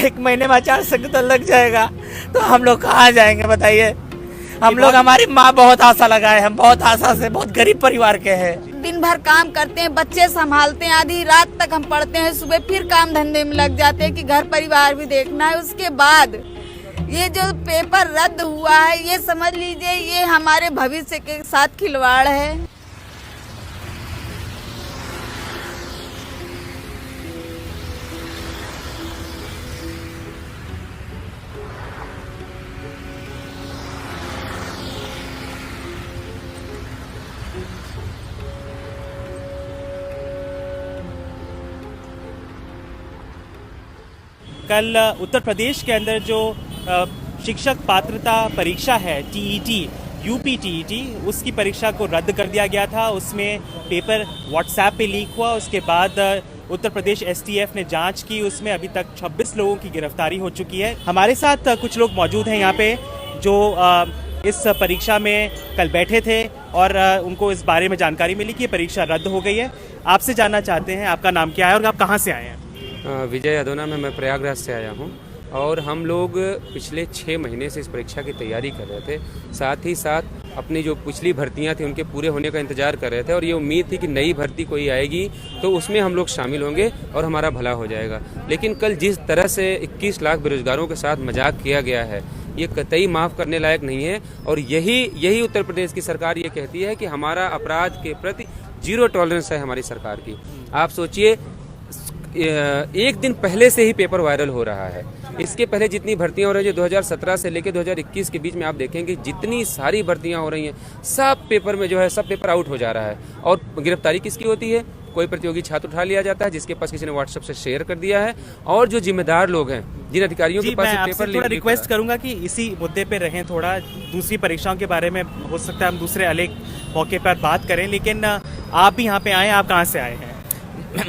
1 महीने में आचार संहिता लग जाएगा तो हम लोग कहाँ जाएंगे बताइए। हम लोग, हमारी माँ बहुत आशा लगाए, हम बहुत आशा से, बहुत गरीब परिवार के हैं। दिन भर काम करते हैं, बच्चे संभालते हैं, आधी रात तक हम पढ़ते हैं, सुबह फिर काम धंधे में लग जाते हैं कि घर परिवार भी देखना है। उसके बाद ये जो पेपर रद्द हुआ है, ये समझ लीजिए ये हमारे भविष्य के साथ खिलवाड़ है। कल उत्तर प्रदेश के अंदर जो शिक्षक पात्रता परीक्षा है टीईटी, यूपी टीईटी, उसकी परीक्षा को रद्द कर दिया गया था। उसमें पेपर व्हाट्सएप पे लीक हुआ। उसके बाद उत्तर प्रदेश एसटीएफ ने जांच की। उसमें अभी तक 26 लोगों की गिरफ्तारी हो चुकी है। हमारे साथ कुछ लोग मौजूद हैं यहाँ पे जो इस परीक्षा में कल बैठे थे और उनको इस बारे में जानकारी मिली कि ये परीक्षा रद्द हो गई है। आपसे जानना चाहते हैं आपका नाम क्या है और आप कहाँ से आए हैं? विजय अदोना में, मैं प्रयागराज से आया हूँ और हम लोग पिछले 6 महीने से इस परीक्षा की तैयारी कर रहे थे। साथ ही साथ अपनी जो पिछली भर्तियां थी उनके पूरे होने का इंतजार कर रहे थे और ये उम्मीद थी कि नई भर्ती कोई आएगी तो उसमें हम लोग शामिल होंगे और हमारा भला हो जाएगा। लेकिन कल जिस तरह से 21 लाख बेरोजगारों के साथ मजाक किया गया है, ये कतई माफ़ करने लायक नहीं है। और यही उत्तर प्रदेश की सरकार ये कहती है कि हमारा अपराध के प्रति 0 टॉलरेंस है हमारी सरकार की। आप सोचिए, 1 दिन पहले से ही पेपर वायरल हो रहा है। इसके पहले जितनी भर्तियां हो रही है 2017 से लेकर 2021 के बीच में आप देखेंगे जितनी सारी भर्तियां हो रही हैं, सब पेपर में जो है सब पेपर आउट हो जा रहा है। और गिरफ्तारी किसकी होती है? कोई प्रतियोगी छात्र उठा लिया जाता है जिसके पास किसी ने व्हाट्सएप से शेयर कर दिया है। और जो जिम्मेदार लोग हैं, जिन अधिकारियों के पास पेपर थोड़ा रिक्वेस्ट करूंगा कि इसी मुद्दे पे रहें, थोड़ा दूसरी परीक्षाओं के बारे में हो सकता है हम दूसरे अलग मौके पर बात करें। लेकिन आप भी यहाँ पे आए, आप कहाँ से आए हैं?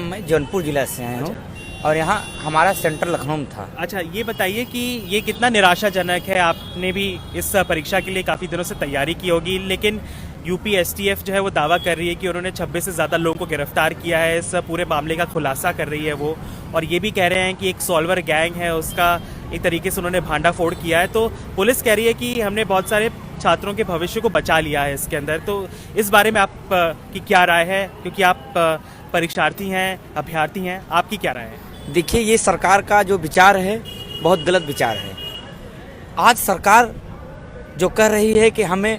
मैं जौनपुर जिला से आया हूँ और यहाँ हमारा सेंटर लखनऊ में था। अच्छा, ये बताइए कि ये कितना निराशाजनक है। आपने भी इस परीक्षा के लिए काफ़ी दिनों से तैयारी की होगी, लेकिन यूपी एसटीएफ जो है वो दावा कर रही है कि उन्होंने 26 से ज़्यादा लोगों को गिरफ्तार किया है। इस पूरे मामले का खुलासा कर रही है वो, और ये भी कह रहे हैं कि एक सॉल्वर गैंग है, उसका एक तरीके से उन्होंने भांडाफोड़ किया है। तो पुलिस कह रही है कि हमने बहुत सारे छात्रों के भविष्य को बचा लिया है इसके अंदर। तो इस बारे में आप की क्या राय है, क्योंकि आप परीक्षार्थी हैं, अभ्यर्थी हैं, आपकी क्या राय है? देखिए, ये सरकार का जो विचार है बहुत गलत विचार है। आज सरकार जो कह रही है कि हमें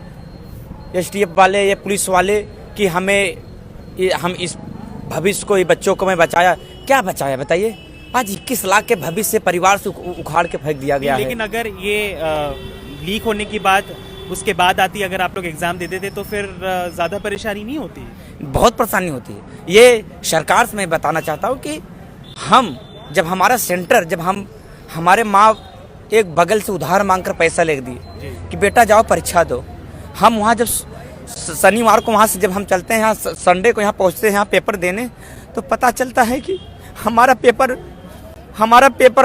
एसटीएफ वाले या पुलिस वाले कि हम इस भविष्य को, ये बच्चों को मैं बचाया, क्या बचाया बताइए? आज 21 लाख के भविष्य परिवार से उखाड़ के फेंक दिया गया है। लेकिन अगर ये लीक होने की बात उसके बाद आती, अगर आप लोग एग्जाम दे देते तो फिर ज़्यादा परेशानी नहीं होती? बहुत परेशानी होती है। ये सरकार से मैं बताना चाहता हूँ कि हम जब हमारा सेंटर, जब हमारे माँ एक बगल से उधार मांगकर पैसा ले दिए कि बेटा जाओ परीक्षा दो। हम वहाँ जब शनिवार को वहाँ से जब हम चलते हैं, यहाँ संडे को यहाँ पहुँचते हैं यहाँ पेपर देने, तो पता चलता है कि हमारा पेपर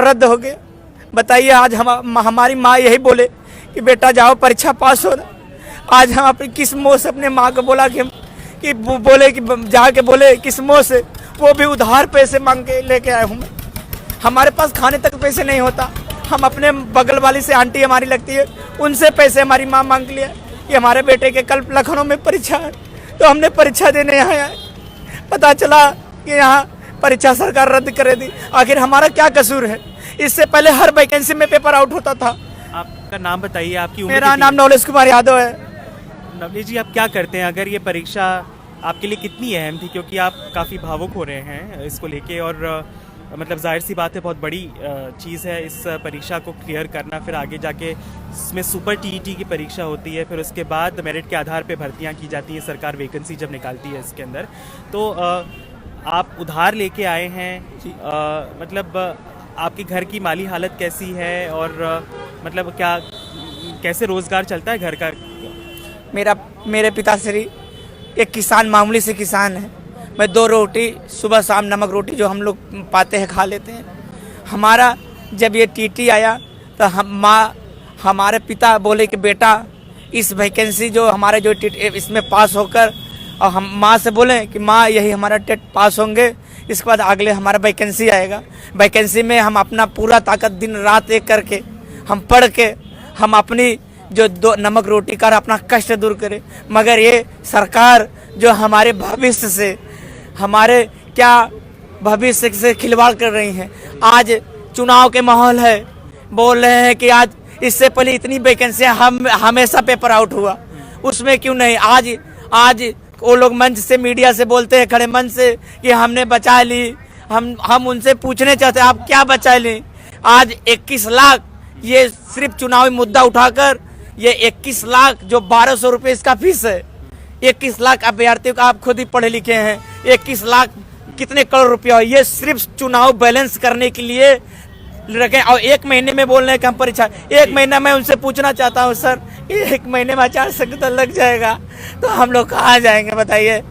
रद्द हो गया। बताइए, आज हमारी माँ यही बोले कि बेटा जाओ परीक्षा पास हो ना। आज हम अपनी किस मुँह से अपने माँ को बोला कि बोले कि जाके बोले किस मुँह से, वो भी उधार पैसे मांग के लेके आए हूँ मैं। हमारे पास खाने तक पैसे नहीं होता। हम अपने बगल वाली से, आंटी हमारी लगती है, उनसे पैसे हमारी माँ मांग लिया कि हमारे बेटे के कल लखनऊ में परीक्षा है, तो हमने परीक्षा देने यहाँ आए। पता चला कि यहाँ परीक्षा सरकार रद्द कर दी। आखिर हमारा क्या कसूर है? इससे पहले हर वैकेंसी में पेपर आउट होता था। आपका नाम बताइए, आपकी उम्र? मेरा नाम नवलेश कुमार यादव है। नवलेश जी, आप क्या करते हैं? अगर ये परीक्षा आपके लिए कितनी अहम थी, क्योंकि आप काफ़ी भावुक हो रहे हैं इसको लेके, और मतलब जाहिर सी बात है बहुत बड़ी चीज़ है इस परीक्षा को क्लियर करना। फिर आगे जाके इसमें सुपर टीईटी की परीक्षा होती है, फिर उसके बाद मेरिट के आधार पे भर्तियां की जाती हैं, सरकार वैकेंसी जब निकालती है इसके अंदर। तो आप उधार लेके आए हैं, मतलब आपके घर की माली हालत कैसी है, और मतलब कैसे रोज़गार चलता है घर का? मेरे पिताश्री एक किसान, मामूली से किसान है। मैं 2 रोटी सुबह शाम, नमक रोटी जो हम लोग पाते हैं खा लेते हैं। हमारा जब ये टीटी आया तो हमारे पिता बोले कि बेटा इस वैकेंसी जो हमारे जो इसमें पास होकर, और हम माँ से बोले कि माँ यही हमारा टेट पास होंगे, इसके बाद अगले हमारा वैकेंसी आएगा। वैकेंसी में हम अपना पूरा ताकत दिन रात एक करके हम पढ़ के हम अपनी जो दो नमक रोटी का अपना कष्ट दूर करें। मगर ये सरकार जो हमारे भविष्य से, हमारे क्या भविष्य से खिलवाड़ कर रही हैं। आज चुनाव के माहौल है, बोल रहे हैं कि आज इससे पहले इतनी वैकेंसियां हम हमेशा पेपर आउट हुआ, उसमें क्यों नहीं। आज वो लोग मंच से, मीडिया से बोलते हैं खड़े मंच से कि हमने बचा ली। हम उनसे पूछने चाहते हैं आप क्या बचा ली। आज 21 लाख ये सिर्फ चुनावी मुद्दा उठाकर ये 21 लाख जो 1200 रुपये इसका फीस है, 21 लाख अभ्यर्थियों का आप खुद ही पढ़े लिखे हैं, 21 लाख कितने करोड़ रुपया, ये सिर्फ चुनाव बैलेंस करने के लिए रखे। और 1 महीने में बोल रहे हैं कि हम परीक्षा, 1 महीना मैं उनसे पूछना चाहता हूँ सर, 1 महीने में आचार संहिता लग जाएगा तो हम लोग कहाँ जाएंगे बताइए।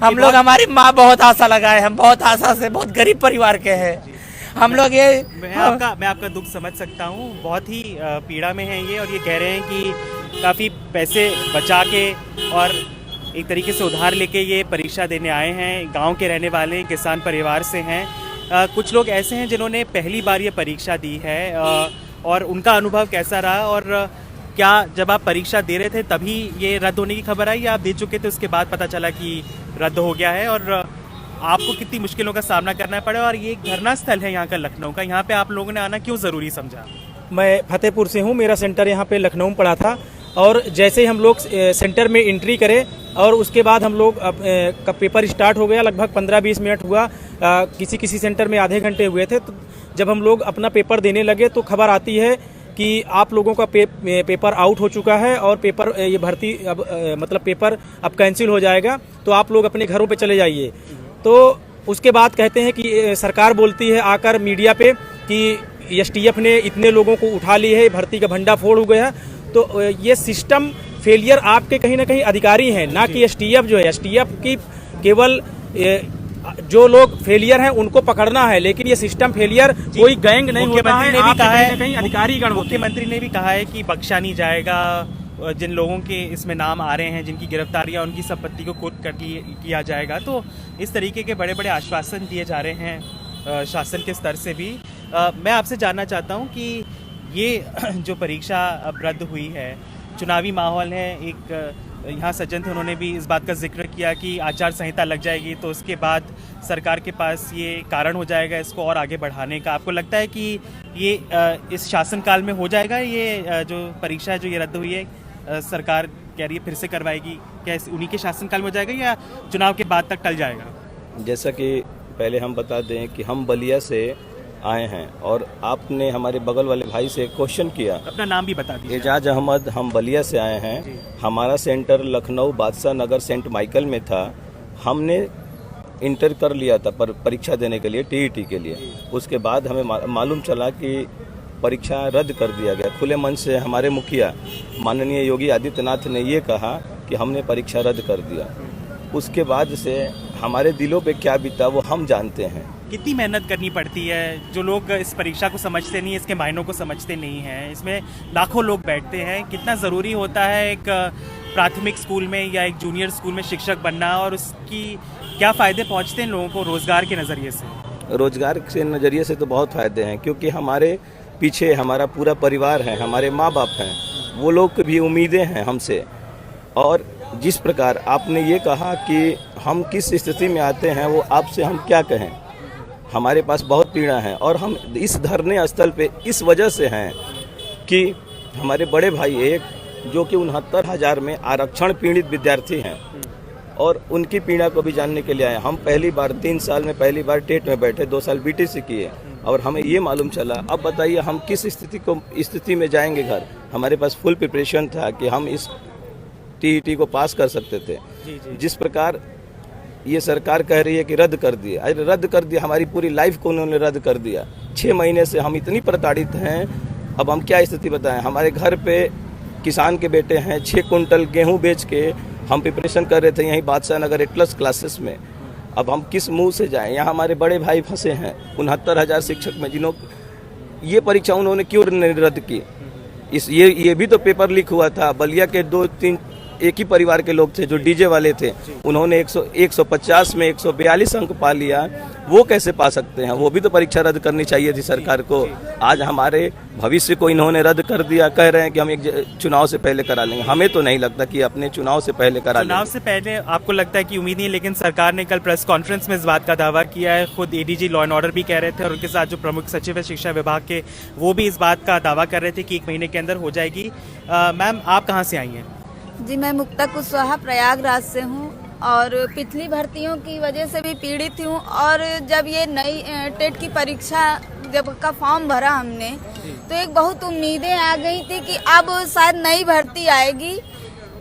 हम लोग, हमारी माँ बहुत आशा लगाए, हम बहुत आशा से, बहुत गरीब परिवार के हैं हम लोग। ये मैं आपका दुख समझ सकता हूँ, बहुत ही पीड़ा में है ये, और ये कह रहे हैं कि काफ़ी पैसे बचा के और एक तरीके से उधार लेके ये परीक्षा देने आए हैं। गांव के रहने वाले किसान परिवार से हैं। कुछ लोग ऐसे हैं जिन्होंने पहली बार ये परीक्षा दी है, और उनका अनुभव कैसा रहा, और क्या जब आप परीक्षा दे रहे थे तभी ये रद्द होने की खबर आई या आप दे चुके थे उसके बाद पता चला कि रद्द हो गया है, और आपको कितनी मुश्किलों का सामना करना पड़ा। और ये एक धरना स्थल है यहाँ का, लखनऊ का, यहाँ पे आप लोगों ने आना क्यों ज़रूरी समझा? मैं फतेहपुर से हूँ, मेरा सेंटर यहाँ पे लखनऊ में पड़ा था, और जैसे ही हम लोग सेंटर में एंट्री करें और उसके बाद हम लोग का पेपर स्टार्ट हो गया, लगभग 15-20 मिनट हुआ, किसी सेंटर में आधे घंटे हुए थे। तो जब हम लोग अपना पेपर देने लगे तो खबर आती है कि आप लोगों का पेपर आउट हो चुका है और पेपर ये भर्ती अब मतलब पेपर अब कैंसिल हो जाएगा, तो आप लोग अपने घरों पे चले जाइए। तो उसके बाद कहते हैं कि सरकार बोलती है आकर मीडिया पे कि एसटीएफ ने इतने लोगों को उठा ली है, भर्ती का भंडाफोड़ हो गया। तो ये सिस्टम फेलियर आपके कहीं ना कहीं अधिकारी हैं, ना कि एसटीएफ जो है। एसटीएफ की केवल जो लोग फेलियर हैं उनको पकड़ना है, लेकिन ये सिस्टम फेलियर कोई गैंग नहीं होता है। कहीं अधिकारी गण, मुख्यमंत्री ने भी कहा है कि बख्शा नहीं जाएगा जिन लोगों के इसमें नाम आ रहे हैं, जिनकी गिरफ्तारियां, उनकी संपत्ति को कुर्क कर किया जाएगा। तो इस तरीके के बड़े बड़े आश्वासन दिए जा रहे हैं शासन के स्तर से भी। मैं आपसे जानना चाहता हूं कि ये जो परीक्षा अब रद्द हुई है, चुनावी माहौल है, एक यहाँ सज्जन थे, उन्होंने भी इस बात का जिक्र किया कि आचार संहिता लग जाएगी तो उसके बाद सरकार के पास ये कारण हो जाएगा इसको और आगे बढ़ाने का। आपको लगता है कि ये इस शासनकाल में हो जाएगा, ये जो परीक्षा है जो ये रद्द हुई है, सरकार कह रही है फिर से करवाएगी, क्या उन्हीं के शासनकाल में हो जाएगा या चुनाव के बाद तक टल जाएगा? जैसा कि पहले हम बता दें कि हम बलिया से आए हैं और आपने हमारे बगल वाले भाई से क्वेश्चन किया। अपना नाम भी बता दीजिए। एजाज अहमद, हम बलिया से आए हैं। हमारा centre Lucknow Badshah Nagar Saint Michael में था। हमने इंटर कर लिया था पर परीक्षा देने के लिए, टीईटी के लिए। उसके बाद हमें मालूम चला कि परीक्षा रद्द कर दिया गया। खुले मन से हमारे मुखिया माननीय योगी आदित्यनाथ ने ये कहा कि हमने परीक्षा रद्द कर दिया। उसके बाद से हमारे दिलों पे क्या बीता वो हम जानते हैं। कितनी मेहनत करनी पड़ती है, जो लोग इस परीक्षा को समझते नहीं, इसके मायनों को समझते नहीं हैं। इसमें लाखों लोग बैठते हैं। कितना ज़रूरी होता है एक प्राथमिक स्कूल में या एक जूनियर स्कूल में शिक्षक बनना, और उसकी क्या फ़ायदे पहुंचते हैं लोगों को रोज़गार के नज़रिए से? रोज़गार के नज़रिए से तो बहुत फ़ायदे हैं, क्योंकि हमारे पीछे हमारा पूरा परिवार है, हमारे माँ बाप हैं, वो लोग की भी उम्मीदें हैं हमसे। और जिस प्रकार आपने ये कहा कि हम किस स्थिति में आते हैं, वो आपसे हम क्या कहें। हमारे पास बहुत पीड़ा है और हम इस धरने स्थल पे इस वजह से हैं कि हमारे बड़े भाई एक जो कि 69,000 में आरक्षण पीड़ित विद्यार्थी हैं और उनकी पीड़ा को भी जानने के लिए आए। हम पहली बार 3 साल में पहली बार टेट में बैठे, 2 साल बीटीसी किए और हमें ये मालूम चला। अब बताइए हम किस स्थिति में जाएंगे घर। हमारे पास फुल प्रिपरेशन था कि हम इस टीईटी को पास कर सकते थे। जिस प्रकार ये सरकार कह रही है कि रद्द कर दिया, अरे रद्द कर दिया, हमारी पूरी लाइफ को उन्होंने रद्द कर दिया। 6 महीने से हम इतनी प्रताड़ित हैं, अब हम क्या स्थिति बताएं। हमारे घर पे किसान के बेटे हैं, 6 कुंटल गेहूं बेच के हम प्रिपरेशन कर रहे थे यहीं बादशाह नगर एटलस क्लासेस में। अब हम किस मुंह से जाएं। यहाँ हमारे बड़े भाई फंसे हैं 69,000 शिक्षक में, जिन्हों ये परीक्षा उन्होंने क्यों नहीं रद्द की। ये भी तो पेपर लीक हुआ था। बलिया के 2-3 एक ही परिवार के लोग थे जो डीजे वाले थे, उन्होंने 150 में 142 अंक पा लिया, वो कैसे पा सकते हैं? वो भी तो परीक्षा रद्द करनी चाहिए थी सरकार को। आज हमारे भविष्य को इन्होंने रद्द कर दिया, कह रहे हैं कि हम एक चुनाव से पहले करा लेंगे। हमें तो नहीं लगता कि अपने चुनाव से पहले करा लेंगे। चुनाव से पहले आपको लगता है कि उम्मीद नहीं, लेकिन सरकार ने कल प्रेस कॉन्फ्रेंस में इस बात का दावा किया है। खुद एडीजी लॉ एंड ऑर्डर भी कह रहे थे और उनके साथ जो प्रमुख सचिव है शिक्षा विभाग के, वो भी इस बात का दावा कर रहे थे कि 1 महीने के अंदर हो जाएगी। मैम, आप कहाँ से आई हैं? जी, मैं मुक्ता कुशवाहा प्रयागराज से हूँ और पिछली भर्तियों की वजह से भी पीड़ित हूँ। और जब ये नई टेट की परीक्षा जब का फॉर्म भरा हमने, तो एक बहुत उम्मीदें आ गई थी कि अब शायद नई भर्ती आएगी,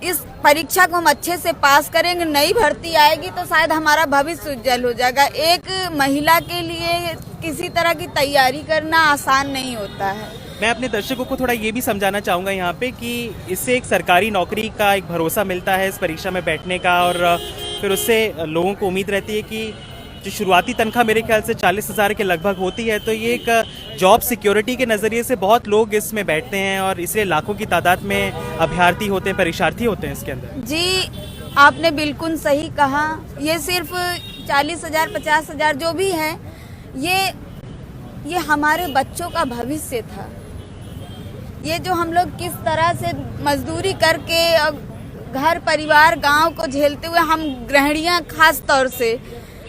इस परीक्षा को हम अच्छे से पास करेंगे, नई भर्ती आएगी तो शायद हमारा भविष्य उज्जवल हो जाएगा। एक महिला के लिए किसी तरह की तैयारी करना आसान नहीं होता है। मैं अपने दर्शकों को थोड़ा ये भी समझाना चाहूँगा यहाँ पे कि इससे एक सरकारी नौकरी का एक भरोसा मिलता है इस परीक्षा में बैठने का, और फिर उससे लोगों को उम्मीद रहती है कि जो शुरुआती तनख्वाह मेरे ख्याल से 40,000 के लगभग होती है, तो ये एक जॉब सिक्योरिटी के नज़रिए से बहुत लोग इसमें बैठते हैं और इसलिए लाखों की तादाद में अभ्यर्थी होते हैं, परीक्षार्थी होते हैं इसके अंदर। जी, आपने बिल्कुल सही कहा। ये सिर्फ 40,000 50,000 जो भी है, ये हमारे बच्चों का भविष्य था। ये जो हम लोग किस तरह से मजदूरी करके घर परिवार गांव को झेलते हुए, हम गृहिणियां खास तौर से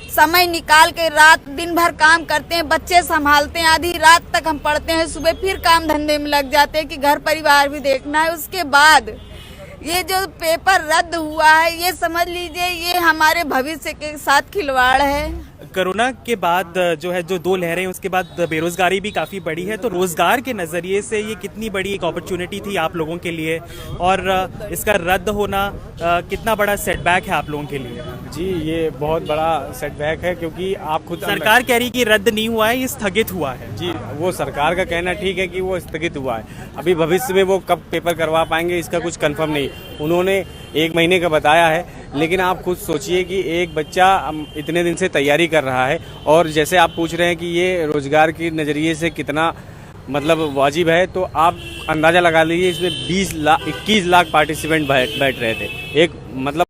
समय निकाल के रात दिन भर काम करते हैं, बच्चे संभालते हैं, आधी रात तक हम पढ़ते हैं, सुबह फिर काम धंधे में लग जाते हैं कि घर परिवार भी देखना है। उसके बाद ये जो पेपर रद्द हुआ है, ये समझ लीजिए ये हमारे भविष्य के साथ खिलवाड़ है। कोरोना के बाद जो है, जो 2 लहरें, उसके बाद बेरोजगारी भी काफ़ी बढ़ी है, तो रोजगार के नज़रिए से ये कितनी बड़ी एक अपॉर्चुनिटी थी आप लोगों के लिए, और इसका रद्द होना कितना बड़ा सेटबैक है आप लोगों के लिए? जी, ये बहुत बड़ा सेटबैक है क्योंकि आप खुद सरकार कह रही कि रद्द नहीं हुआ है, ये स्थगित हुआ है। जी, वो सरकार का कहना ठीक है कि वो स्थगित हुआ है। अभी भविष्य में वो कब पेपर करवा पाएंगे इसका कुछ कंफर्म नहीं। उन्होंने 1 महीने का बताया है, लेकिन आप खुद सोचिए कि एक बच्चा इतने दिन से तैयारी कर रहा है, और जैसे आप पूछ रहे हैं कि ये रोजगार के नज़रिए से कितना मतलब वाजिब है, तो आप अंदाज़ा लगा लीजिए इसमें 21 लाख पार्टिसिपेंट बैठ रहे थे। एक मतलब